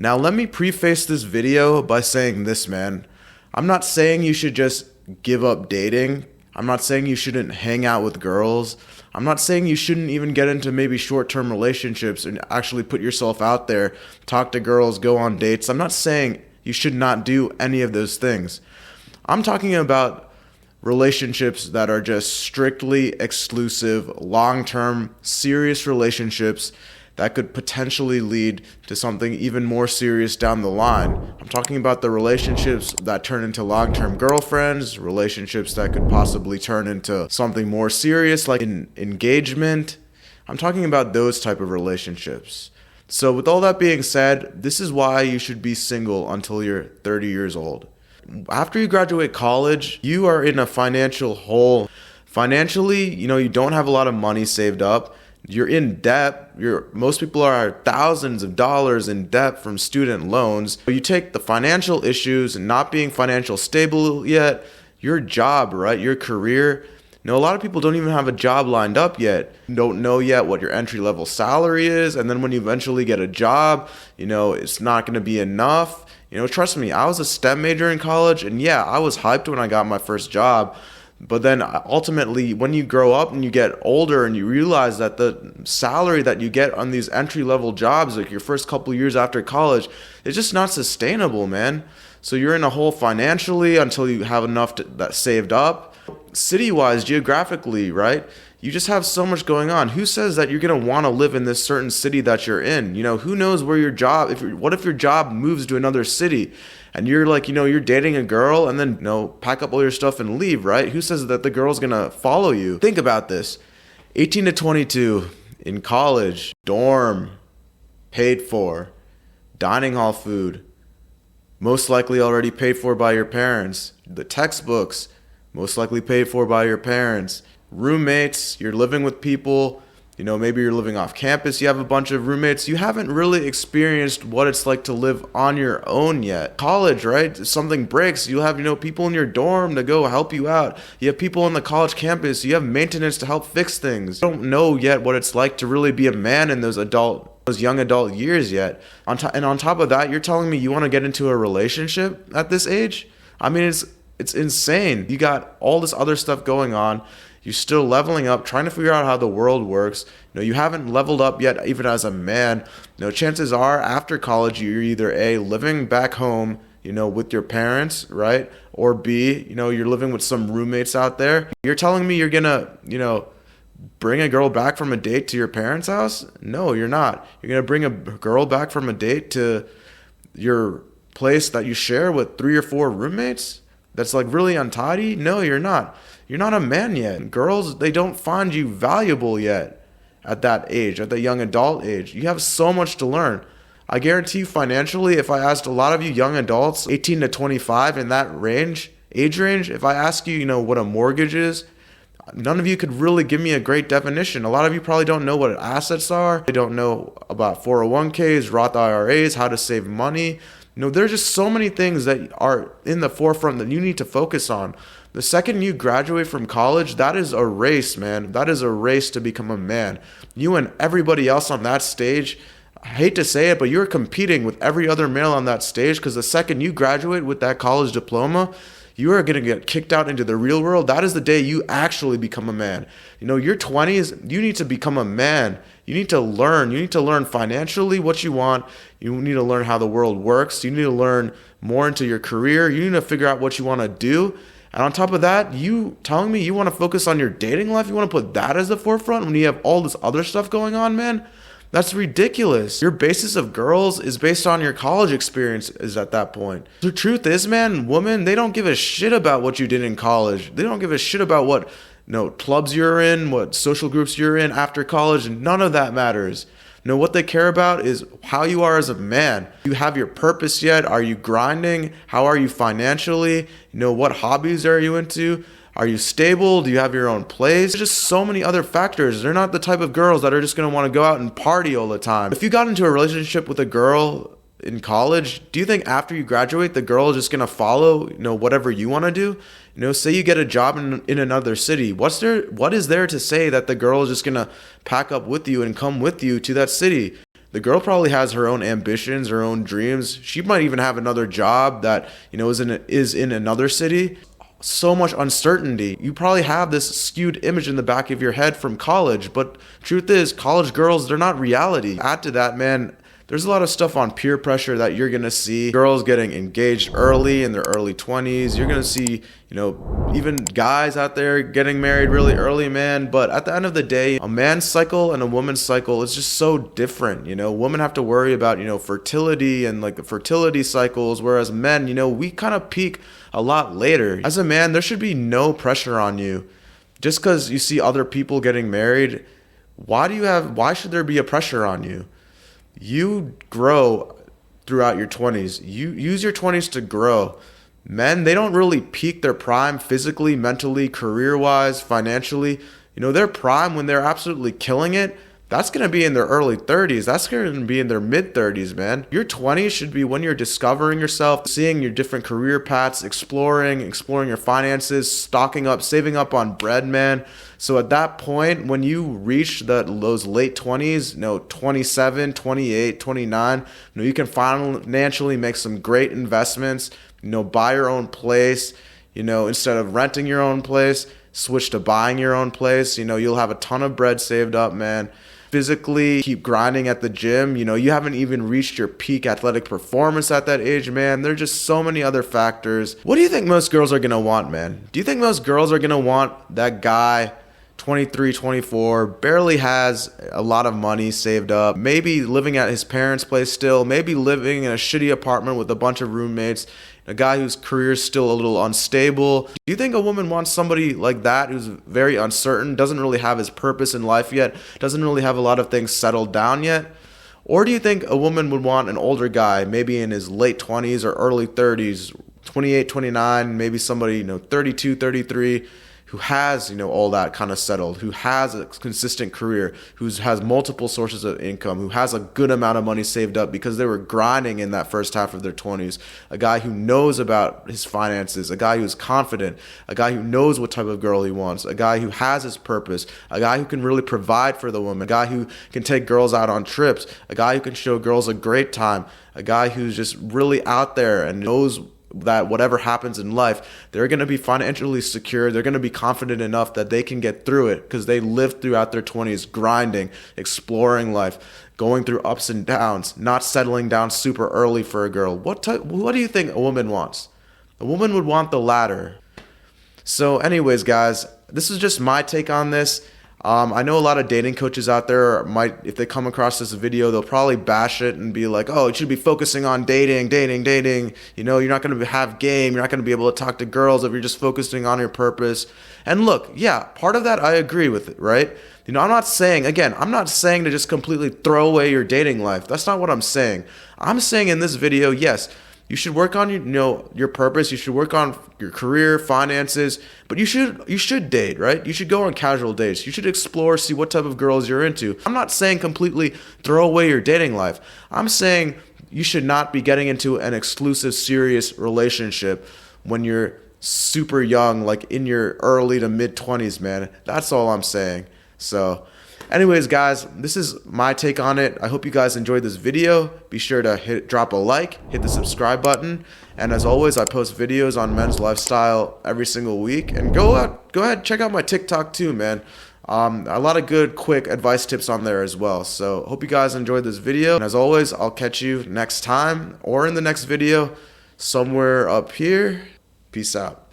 Now, let me preface this video by saying this, man. I'm not saying you should just give up dating. I'm not saying you shouldn't hang out with girls. I'm not saying you shouldn't even get into maybe short-term relationships and actually put yourself out there, talk to girls, go on dates. I'm not saying you should not do any of those things. I'm talking about relationships that are just strictly exclusive, long-term, serious relationships that could potentially lead to something even more serious down the line. I'm talking about the relationships that turn into long-term girlfriends, relationships that could possibly turn into something more serious like an engagement. I'm talking about those type of relationships. So with all that being said, this is why you should be single until you're 30 years old. After you graduate college, you are in a financial hole. Financially, you don't have a lot of money saved up. You're in debt. Most people are thousands of dollars in debt from student loans. You take the financial issues and not being financial stable yet, your job, right? Your career. A lot of people don't even have a job lined up yet. Don't know yet what your entry-level salary is. And then when you eventually get a job, it's not going to be enough. Trust me, I was a STEM major in college, and yeah, I was hyped when I got my first job. But then ultimately, when you grow up and you get older and you realize that the salary that you get on these entry-level jobs, like your first couple years after college, it's just not sustainable, man. So you're in a hole financially until you have enough that saved up. City-wise, geographically, right? You just have so much going on. Who says that you're going to want to live in this certain city that you're in? Who knows where your job, what if your job moves to another city and you're like, you're dating a girl and then, pack up all your stuff and leave, right? Who says that the girl's going to follow you? Think about this. 18 to 22, in college, dorm, paid for, dining hall food, most likely already paid for by your parents, the textbooks, most likely paid for by your parents, roommates, you're living with people, maybe you're living off campus, you have a bunch of roommates. You haven't really experienced what it's like to live on your own yet. College, right? If something breaks, you'll have, people in your dorm to go help you out. You have people on the college campus, you have maintenance to help fix things. You don't know yet what it's like to really be a man in those young adult years yet. And on top of that, you're telling me you want to get into a relationship at this age? I mean, it's insane. You got all this other stuff going on. You're still leveling up, trying to figure out how the world works. You haven't leveled up yet, even as a man. Chances are after college, you're either A, living back home, with your parents, right? Or B, you're living with some roommates out there. You're telling me you're gonna, bring a girl back from a date to your parents' house? No, you're not. You're gonna bring a girl back from a date to your place that you share with 3 or 4 roommates? That's like really untidy? No, you're not. You're not a man yet. Girls, they don't find you valuable yet at that age, at the young adult age. You have so much to learn. I guarantee you financially, if I asked a lot of you young adults, 18 to 25 in that age range, if I ask you, what a mortgage is, none of you could really give me a great definition. A lot of you probably don't know what assets are. They don't know about 401ks, Roth IRAs, how to save money. There's just so many things that are in the forefront that you need to focus on. The second you graduate from college, that is a race, man. That is a race to become a man. You and everybody else on that stage, I hate to say it, but you're competing with every other male on that stage, because the second you graduate with that college diploma, you are going to get kicked out into the real world. That is the day you actually become a man. Your 20s, you need to become a man. You need to learn. You need to learn financially what you want. You need to learn how the world works. You need to learn more into your career. You need to figure out what you want to do. And on top of that, you telling me you want to focus on your dating life? You want to put that as the forefront when you have all this other stuff going on, man? That's ridiculous. Your basis of girls is based on your college experiences at that point. The truth is, man, women, they don't give a shit about what you did in college. They don't give a shit about what clubs you're in, what social groups you're in after college, and none of that matters. What they care about is how you are as a man. Do you have your purpose yet? Are you grinding? How are you financially? What hobbies are you into? Are you stable? Do you have your own place? There's just so many other factors. They're not the type of girls that are just going to want to go out and party all the time. If you got into a relationship with a girl in college, do you think after you graduate, the girl is just going to follow, whatever you want to do? Say you get a job in another city. What is there to say that the girl is just going to pack up with you and come with you to that city? The girl probably has her own ambitions, her own dreams. She might even have another job that, is in another city. So much uncertainty. You probably have this skewed image in the back of your head from college, but truth is, college girls, they're not reality. Add to that, man, there's a lot of stuff on peer pressure that you're gonna see. Girls getting engaged early in their early 20s. You're gonna see, even guys out there getting married really early, man. But at the end of the day, a man's cycle and a woman's cycle is just so different. Women have to worry about, fertility and like the fertility cycles, whereas men, we kind of peak a lot later. As a man, there should be no pressure on you. Just because you see other people getting married, why should there be a pressure on you? You grow throughout your 20s. You use your 20s to grow. Men, they don't really peak their prime physically, mentally, career-wise, financially. Their prime when they're absolutely killing it, that's going to be in their early 30s. That's going to be in their mid-30s, man. Your 20s should be when you're discovering yourself, seeing your different career paths, exploring your finances, stocking up, saving up on bread, man. So at that point, when you reach those late 20s, 27, 28, 29, you can financially make some great investments, buy your own place, instead of renting your own place, switch to buying your own place. You'll have a ton of bread saved up, man. Physically, keep grinding at the gym. You haven't even reached your peak athletic performance at that age, man. There's just so many other factors. What do you think most girls are going to want, man? Do you think most girls are going to want that guy, 23, 24, barely has a lot of money saved up, maybe living at his parents' place still, maybe living in a shitty apartment with a bunch of roommates, a guy whose career is still a little unstable? Do you think a woman wants somebody like that who's very uncertain, doesn't really have his purpose in life yet, doesn't really have a lot of things settled down yet? Or do you think a woman would want an older guy, maybe in his late 20s or early 30s, 28, 29, maybe somebody, 32, 33, who has, all that kind of settled, who has a consistent career, who has multiple sources of income, who has a good amount of money saved up because they were grinding in that first half of their 20s, a guy who knows about his finances, a guy who's confident, a guy who knows what type of girl he wants, a guy who has his purpose, a guy who can really provide for the woman, a guy who can take girls out on trips, a guy who can show girls a great time, a guy who's just really out there and knows that whatever happens in life, they're going to be financially secure. They're going to be confident enough that they can get through it because they lived throughout their 20s grinding, exploring life, going through ups and downs, not settling down super early for a girl. What do you think a woman wants? A woman would want the latter. So anyways, guys, this is just my take on this. I know a lot of dating coaches out there might, if they come across this video, they'll probably bash it and be like, oh, you should be focusing on dating. You're not going to have game. You're not going to be able to talk to girls if you're just focusing on your purpose. And look, yeah, part of that I agree with it, right? I'm not saying to just completely throw away your dating life. That's not what I'm saying. I'm saying in this video, yes, you should work on your purpose. You should work on your career, finances, but you should date, right? You should go on casual dates. You should explore, see what type of girls you're into. I'm not saying completely throw away your dating life. I'm saying you should not be getting into an exclusive, serious relationship when you're super young, like in your early to mid 20s, man. That's all I'm saying. So anyways, guys, this is my take on it. I hope you guys enjoyed this video. Be sure to drop a like, hit the subscribe button. And as always, I post videos on men's lifestyle every single week. And go ahead, check out my TikTok too, man. A lot of good, quick advice tips on there as well. So hope you guys enjoyed this video. And as always, I'll catch you next time or in the next video somewhere up here. Peace out.